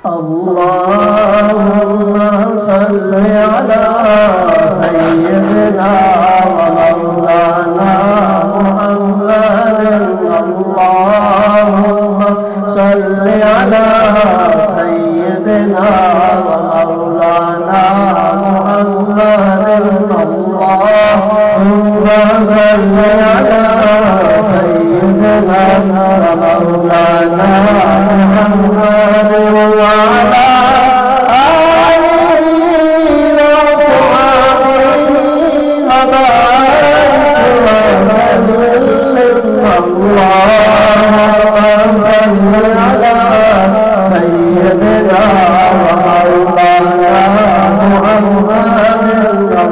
اللهم صل على سيدنا ومولانا محمد اللهم صل على سيدنا ومولانا محمد اللهم صل على سيدنا ومولانا محمد وعلى آله وصحبه وبارك وسلم اللهم صل على سيدنا ومولانا محمد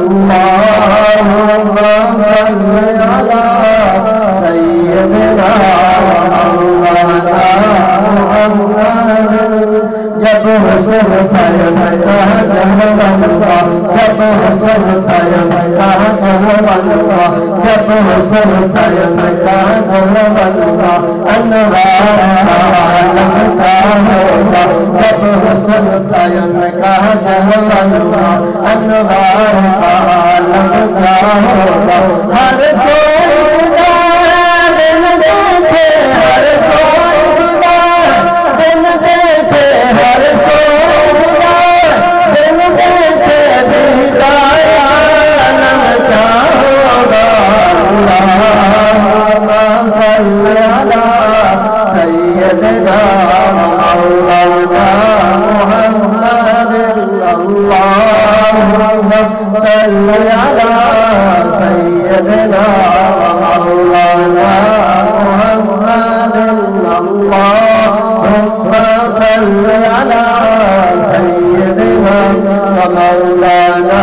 اللهم صل على سيدنا ومولانا محمد जब हुस्न थाया कहा जहवनुआ जब हुस्न थाया कहा जहवनुआ जब हुस्न थाया कहा जहवनुआ अनवार आलम का होगा जब हुस्न थाया कहा जहवनुआ अनवार आलम का होगा हर कोई दिन देखे हर कोई दिन देखे हर कोई दिन देखे दीदार आलम का होगा अल्लाहुम्मा सल्ली अला सय्यदिना मौलाना मुहम्मद अल्लाहुम्मा सल्ली अला सय्यदिना मौलाना मुहम्मद अल्लाहुम्मा सल्ली अला सय्यदिना मौलाना